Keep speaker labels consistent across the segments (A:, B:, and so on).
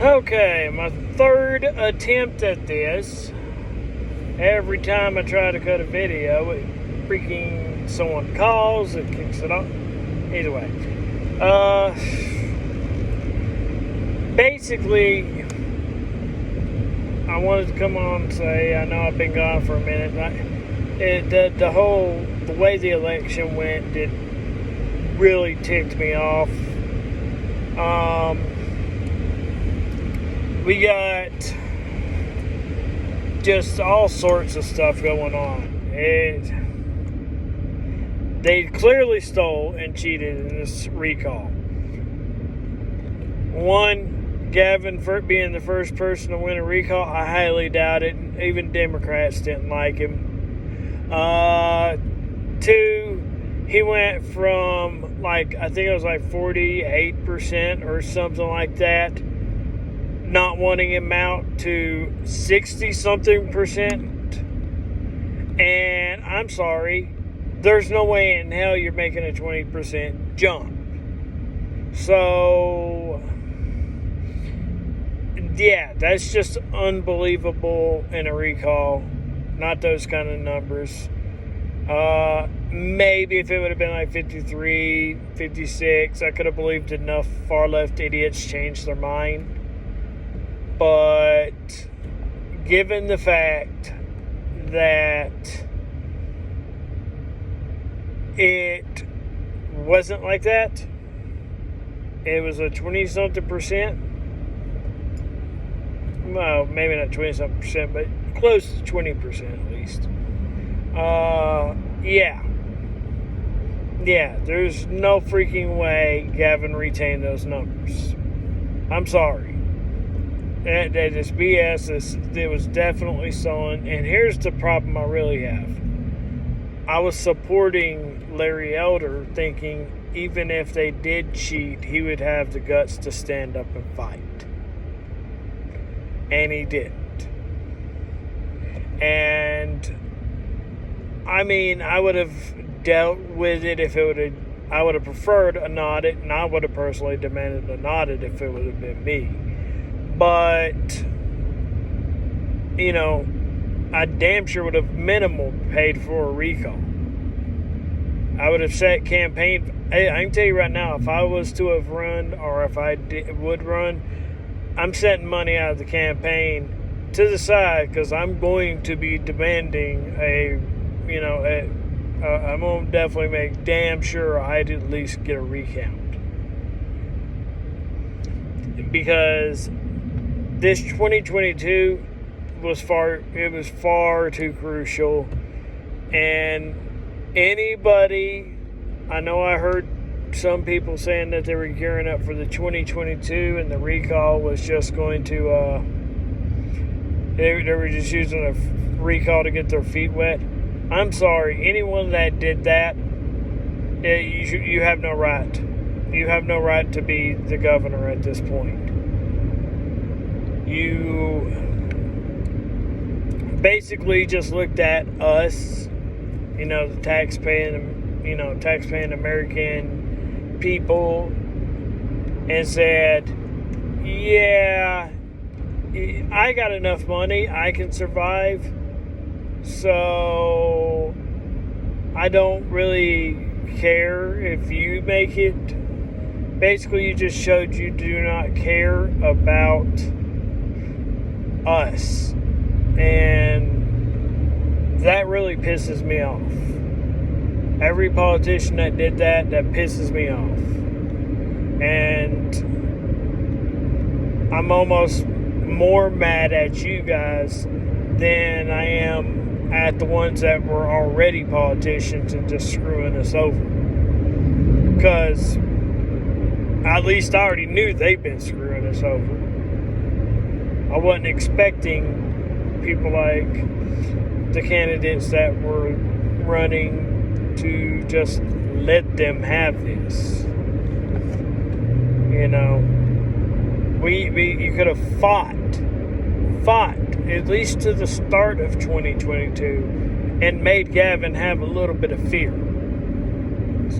A: Okay, my third attempt at this. Every time I try to cut a video, freaking someone calls, it kicks it off. Either way. Basically, I wanted to come on and say, I know I've been gone for a minute. The way the election went, it really ticked me off. We got just all sorts of stuff going on. They clearly stole and cheated in this recall. One, Gavin being the first person to win a recall, I highly doubt it. Even Democrats didn't like him. Two, he went from I think it was 48% or something like that, not wanting him out, to 60-something%. And I'm sorry, there's no way in hell you're making a 20% jump. So, yeah, that's just unbelievable in a recall. Not those kind of numbers. Maybe if it would have been 53, 56, I could have believed enough far left idiots changed their mind. But given the fact that it wasn't like that, it was a 20-something%. Well, maybe not 20-something%, but close to 20% at least. Yeah, there's no freaking way Gavin retained those numbers. I'm sorry. That is BS. It was definitely stolen. And here's the problem I really have. I was supporting Larry Elder, thinking even if they did cheat, he would have the guts to stand up and fight. And he didn't. And I mean, I would have dealt with it if it would have. I would have preferred an audit, and I would have personally demanded an audit if it would have been me. But, I damn sure would have minimal paid for a recall. I would have set campaign. I can tell you right now, if I was to have run, or if I would run, I'm setting money out of the campaign to the side, because I'm going to be demanding I'm going to definitely make damn sure I'd at least get a recount. Because this 2022 was far too crucial. And anybody, I know I heard some people saying that they were gearing up for the 2022 and the recall was just going to, they were just using a recall to get their feet wet. I'm sorry, anyone that did that, you have no right. You have no right to be the governor at this point. You basically just looked at us, the taxpaying American people, and said, yeah, I got enough money, I can survive. So I don't really care if you make it. Basically, you just showed you do not care about us. And that really pisses me off. Every politician that did that pisses me off. And I'm almost more mad at you guys than I am at the ones that were already politicians and just screwing us over. Because at least I already knew they've been screwing us over. I wasn't expecting people like the candidates that were running to just let them have this. You could have fought at least to the start of 2022 and made Gavin have a little bit of fear.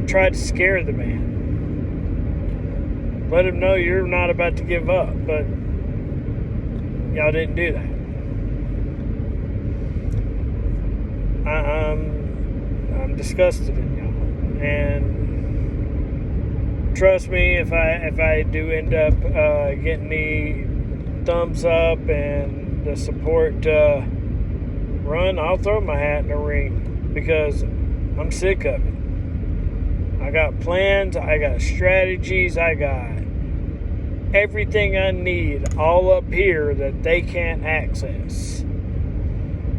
A: Tried to scare the man. Let him know you're not about to give up. But Y'all didn't do that. I'm disgusted in y'all. And trust me, if I do end up getting the thumbs up and the support run, I'll throw my hat in the ring because I'm sick of it. I got plans, I got strategies, I got everything I need all up here that they can't access.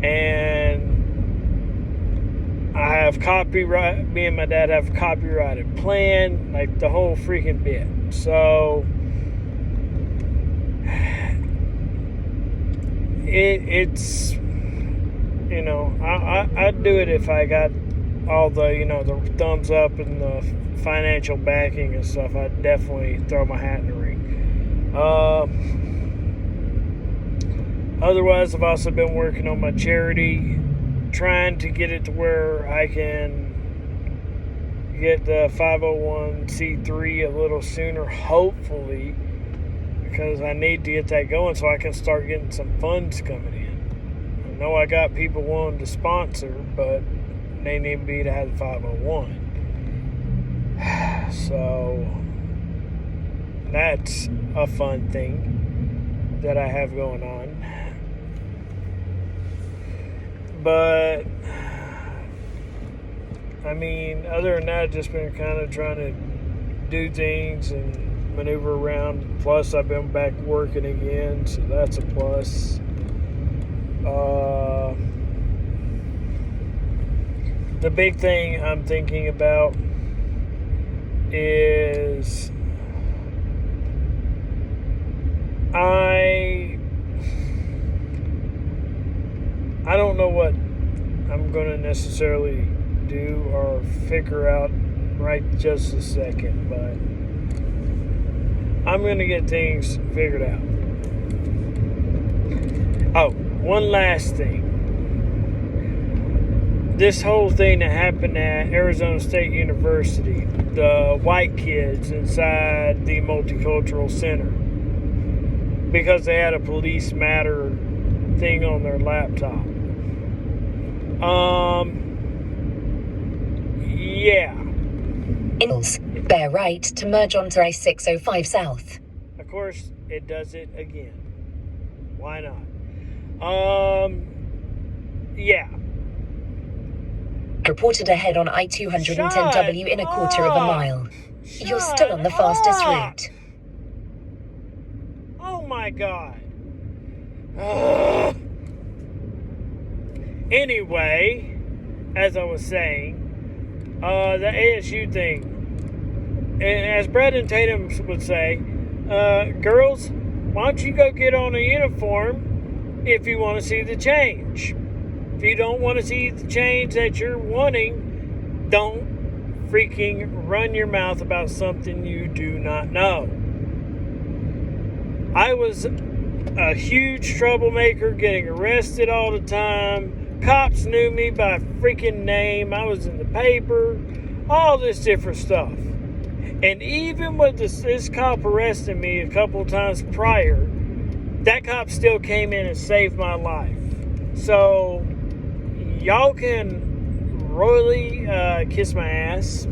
A: And I have copyright, me and my dad have a copyrighted plan, like the whole freaking bit. So it's, you know, I'd do it if I got all the, you know, the thumbs up and the financial backing and stuff. I'd definitely throw my hat in the ring. Otherwise, I've also been working on my charity, trying to get it to where I can get the 501c3 a little sooner, hopefully, because I need to get that going so I can start getting some funds coming in. I know I got people willing to sponsor, but they need me to have the 501. So that's a fun thing that I have going on. But I mean, other than that, I've just been kind of trying to do things and maneuver around. Plus, I've been back working again, so that's a plus. The big thing I'm thinking about is I don't know what I'm going to necessarily do or figure out right just a second, but I'm going to get things figured out. Oh, one last thing. This whole thing that happened at Arizona State University, the white kids inside the Multicultural Center, because they had a police matter thing on their laptop. Yeah.
B: Bear right to merge onto I-605 South.
A: Of course, it does it again. Why not? Yeah.
B: Reported ahead on I-210W in a quarter of a mile. You're still on the fastest route.
A: Oh my God. Anyway, as I was saying, the ASU thing, as Brandon Tatum would say, girls, why don't you go get on a uniform if you want to see the change? If you don't want to see the change that you're wanting, don't freaking run your mouth about something you do not know. I was a huge troublemaker, getting arrested all the time. Cops knew me by freaking name. I was in the paper, all this different stuff. And even with this cop arresting me a couple of times prior, that cop still came in and saved my life. So y'all can royally kiss my ass.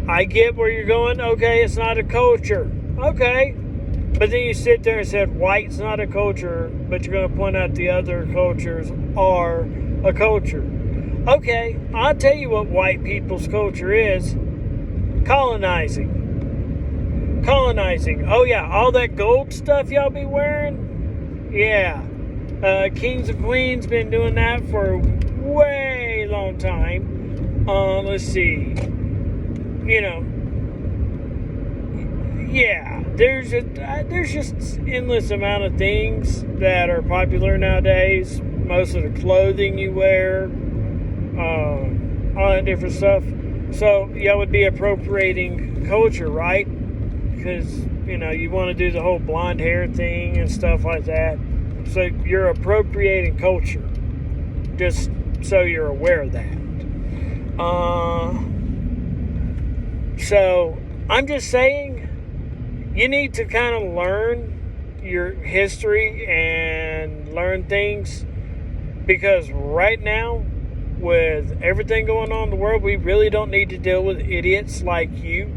A: I get where you're going. Okay, it's not a culture. Okay. But then you sit there and said white's not a culture, but you're going to point out the other cultures are a culture. Okay, I'll tell you what white people's culture is. Colonizing. Oh yeah, all that gold stuff y'all be wearing? Yeah. Kings and Queens been doing that for a way long time. Let's see. You know. Yeah. There's just endless amount of things that are popular nowadays. Most of the clothing you wear, all that different stuff. So y'all would be appropriating culture, right? Because you know you want to do the whole blonde hair thing and stuff like that. So you're appropriating culture. Just so you're aware of that. So I'm just saying. you need to kind of learn your history and learn things, because right now, with everything going on in the world, we really don't need to deal with idiots like you.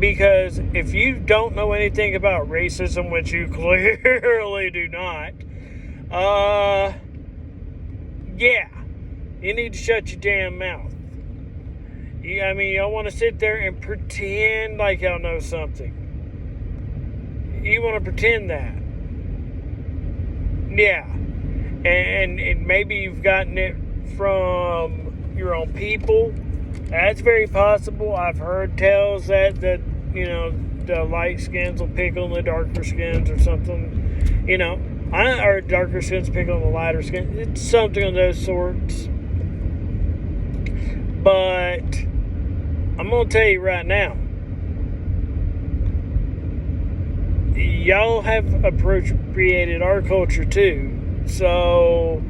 A: Because if you don't know anything about racism, which you clearly do not, yeah, you need to shut your damn mouth. Y'all want to sit there and pretend like y'all know something. You want to pretend that. Yeah. And maybe you've gotten it from your own people. That's very possible. I've heard tales that the light skins will pick on the darker skins or something. Or darker skins pick on the lighter skins. It's something of those sorts. But I'm going to tell you right now, y'all have appropriated our culture too. So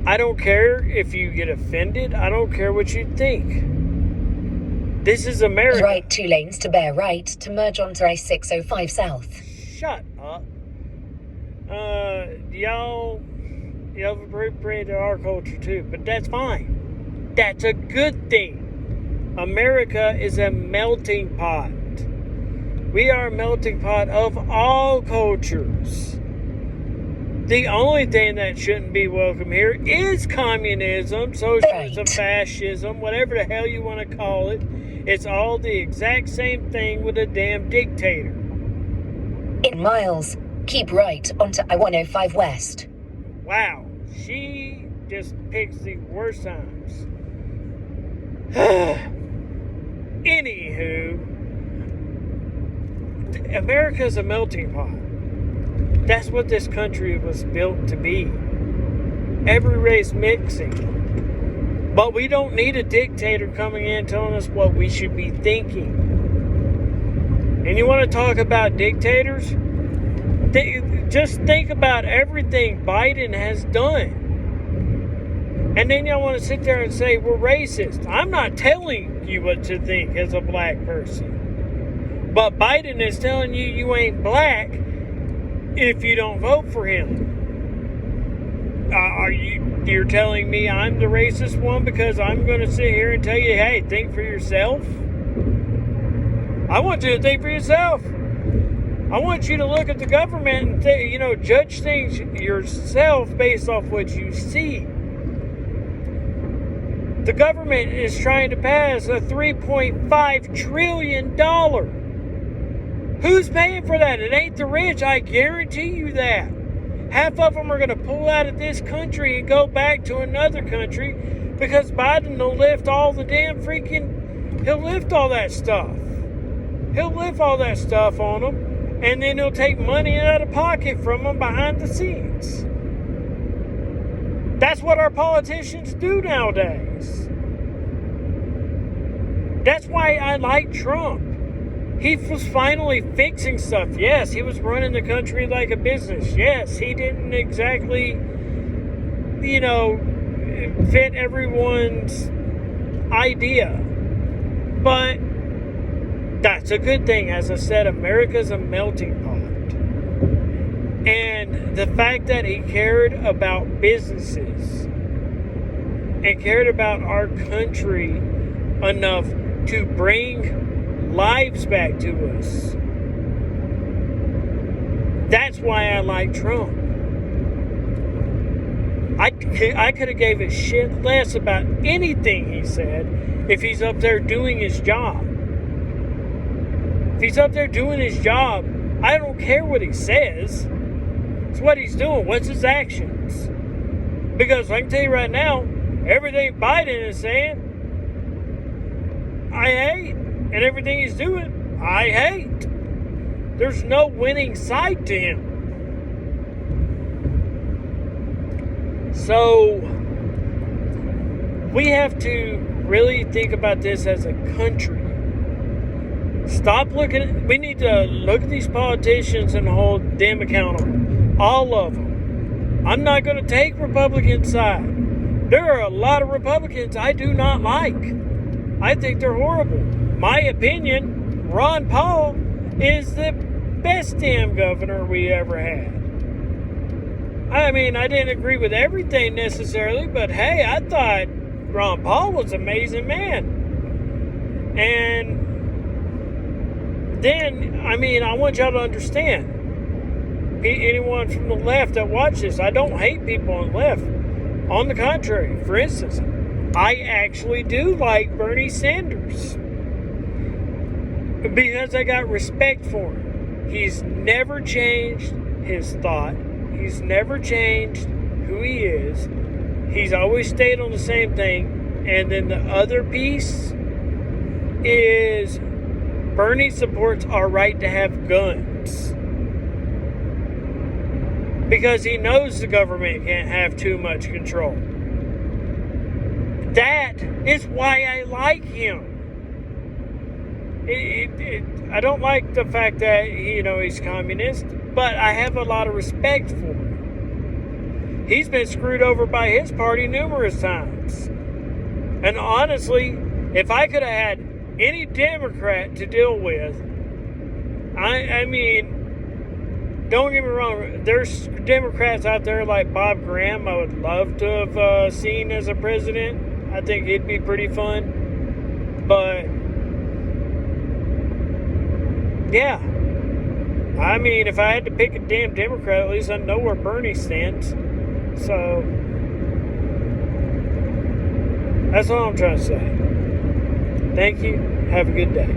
A: I don't care if you get offended. I don't care what you think. This is America.
B: Right 2 lanes to bear right to merge onto I-605 South.
A: Shut up. Y'all have appropriated our culture too, but that's fine. That's a good thing. America is a melting pot. We are a melting pot of all cultures. The only thing that shouldn't be welcome here is communism, socialism, fascism, whatever the hell you want to call it. It's all the exact same thing with a damn dictator.
B: In miles, keep right onto I-105 West.
A: Wow, she just picks the worst times. Anywho, America's a melting pot. That's what this country was built to be. Every race mixing. But we don't need a dictator coming in telling us what we should be thinking. And you want to talk about dictators? Just think about everything Biden has done. And then y'all want to sit there and say we're racist. I'm not telling you what to think as a black person. But Biden is telling you you ain't black if you don't vote for him. You're telling me I'm the racist one because I'm going to sit here and tell you, hey, think for yourself? I want you to think for yourself. I want you to look at the government and judge things yourself based off what you see. The government is trying to pass a $3.5 trillion. Who's paying for that? It ain't the rich, I guarantee you that. Half of them are going to pull out of this country and go back to another country because Biden will lift all the damn he'll lift all that stuff. He'll lift all that stuff on them, and then he'll take money out of pocket from them behind the scenes. That's what our politicians do nowadays. That's why I like Trump. He was finally fixing stuff. Yes, he was running the country like a business. Yes, he didn't exactly, fit everyone's idea. But that's a good thing. As I said, America's a melting pot. And the fact that he cared about businesses and cared about our country enough to bring lives back to us. That's why I like Trump. I could have gave a shit less about anything he said if he's up there doing his job. If he's up there doing his job, I don't care what he says. It's what he's doing. What's his actions? Because I can tell you right now, everything Biden is saying, I hate. And everything he's doing, I hate. There's no winning side to him. So, we have to really think about this as a country. We need to look at these politicians and hold them accountable. All of them. I'm not going to take Republican side. There are a lot of Republicans I do not like. I think they're horrible. my opinion, Ron Paul is the best damn governor we ever had. I mean, I didn't agree with everything necessarily, but hey, I thought Ron Paul was an amazing man. And then, I mean, I want y'all to understand, anyone from the left that watches this, I don't hate people on the left. On the contrary, for instance, I actually do like Bernie Sanders because I got respect for him. He's never changed his thought. He's never changed who he is. He's always stayed on the same thing. And then the other piece is Bernie supports our right to have guns. Because he knows the government can't have too much control. That is why I like him. I don't like the fact that, he's communist, but I have a lot of respect for him. He's been screwed over by his party numerous times. And honestly, if I could have had any Democrat to deal with, I mean, don't get me wrong, there's Democrats out there like Bob Graham I would love to have seen as a president. I think he'd be pretty fun. But, yeah. I mean, if I had to pick a damn Democrat, at least I know where Bernie stands. So, that's all I'm trying to say. Thank you. Have a good day.